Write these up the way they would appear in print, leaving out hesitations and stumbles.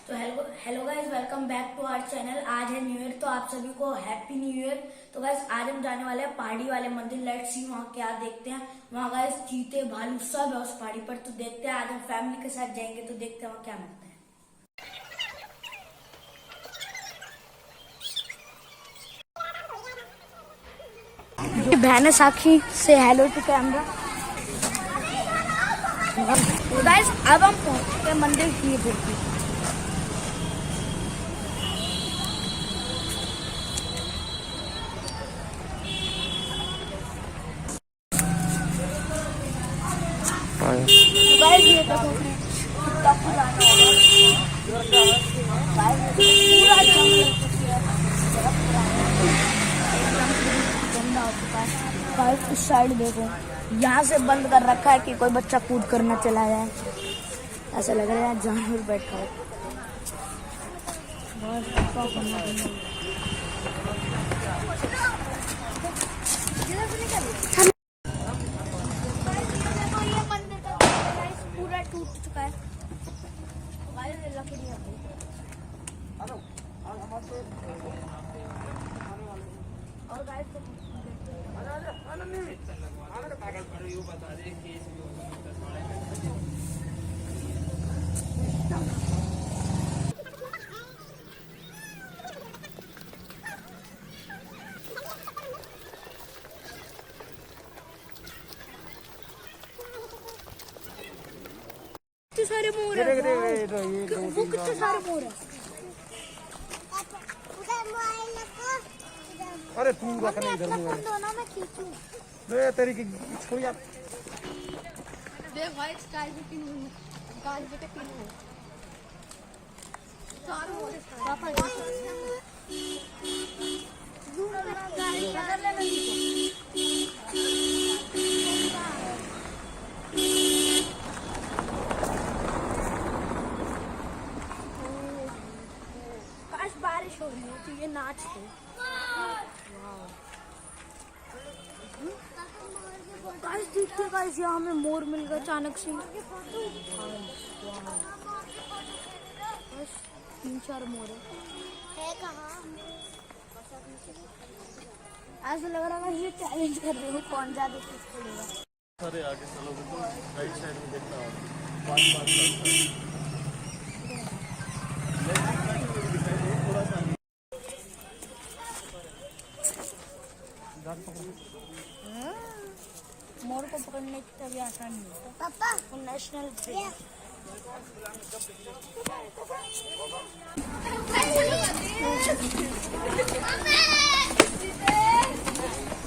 तो hello guys, welcome back to our channel. आज है न्यू ईयर, तो आप सभी को हैप्पी न्यू ईयर। तो गाइस आज हम जाने वाले हैं पहाड़ी वाले मंदिर। लेट्स सी वहाँ क्या देखते हैं। वहाँ गाइस चीते भालू सब है उस पहाड़ी पर। तो देखते हैं, आज हम फैमिली के साथ जाएंगे तो देखते हैं वहाँ क्या मिलता है। बहन साक्षी से हेलो टू कैमरा। गाइस अब हम पहुंचते हैं मंदिर की बुर्की। गाइस ये देखो कितना पुराना पूरा गंदा हो चुका है। गाइस इस साइड देखो, यहाँ से बंद कर रखा है कि कोई बच्चा कूद कर न चला जाए। ऐसा लग रहा है जानवर बैठा है। पूरा टूट चुका है। और गाइस कितने सारे मोर हैं। वो कितने सारे मोर हैं। अरे तू रखना इधर में दोनों में खींचूं। बे तेरी की छोड़ यार। देख भाई स्काई भी पिन हुई। स्काई भी पिन हुई। सारे मोर पापा जूम करना गाड़ी पकड़ लेना बारिश हो रही है तो ये नाचते। गाइस देखते गाइस, यहाँ हमें मोर मिल गया अचानक से। बस 3-4 मोर है कहाँ। ऐसा लग रहा है ये चैलेंज कर रहे हो कौन ज्यादा कुछ करेगा। अरे आगे चलोगे तो राइट साइड में देखता हूँ। मोर को पकड़ने की तभी आसान नहीं है पापा। नेशनल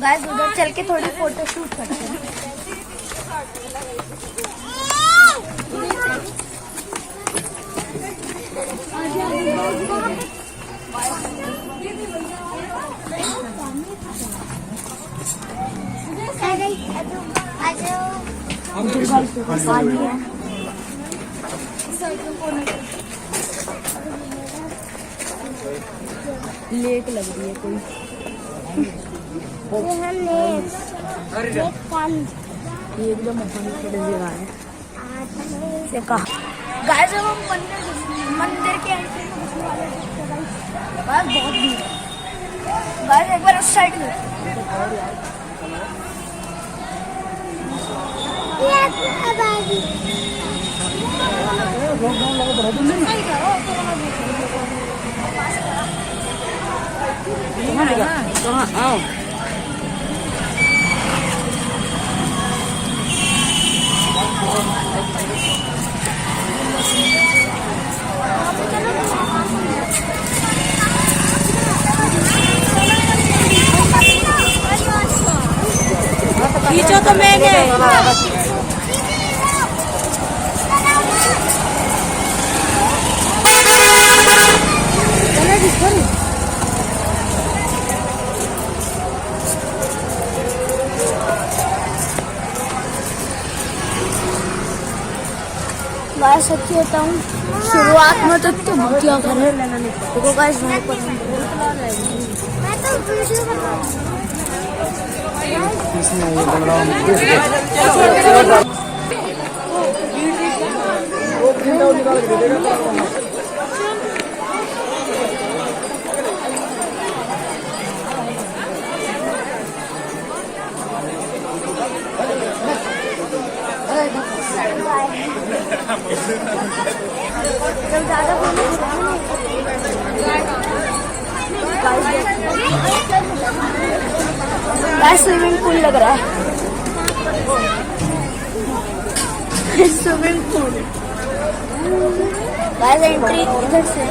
गाइस उधर चल के थोड़ी फोटो शूट करते हैं। लेक लग रही है कोई। ये एकदम जगह है। गाइस अब हम मंदिर के एंट्री में घुसने वाले हैं। बहुत भीड़ है। गाइस एक बार उस साइड में खींचो तो मैंने। गाइस सच्ची होता हूँ, शुरुआत में तो भूतिया घर है देखो गाइस। वहाँ पर मैं तो वीडियो बना रहा हूँ। स्विमिंग पूल लग रहा है, स्विमिंग पूल। गाइस एंट्री इधर से।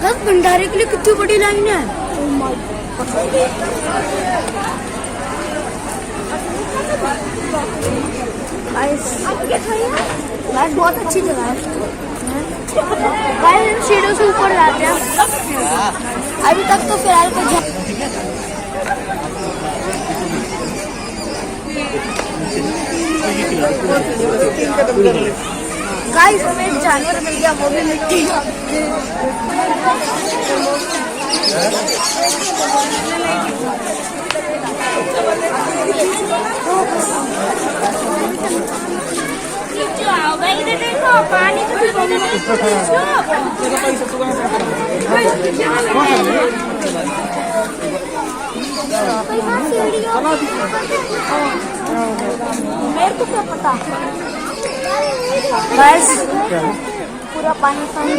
बस भंडारे के लिए कितनी बड़ी लाइन है। गाइस बहुत अच्छी जगह है। गाइस सीढ़ियों से ऊपर जाते हैं। अभी तक तो फिलहाल कुछ गाइस हमें एक जानवर मिल गया, वो भी मिट्टी। पानी मेरे को क्या पता। बस पूरा पानी पानी।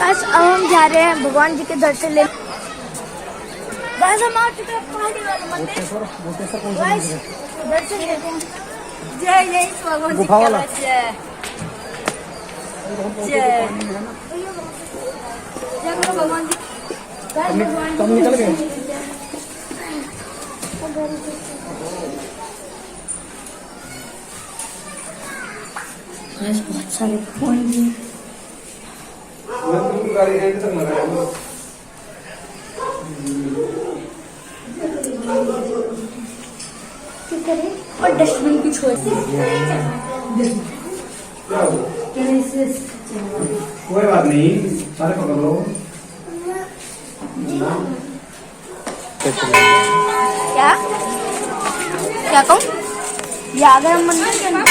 बस अब हम जा रहे हैं भगवान जी के दर्शन ले। बस हम आ चुके हैं पहाड़ी वाले मंदिर। बस दर्शन लेते हैं। जय जय भगवान जी की जय जय भगवान जी। तुम निकल गए। बहुत सारे पॉइंट हैं। और डस्टबिन भी छोड़ कोई बात नहीं, सारे पकड़ लो। क्या क्या कहूँ? ये अगर हम मंदिर के अंदर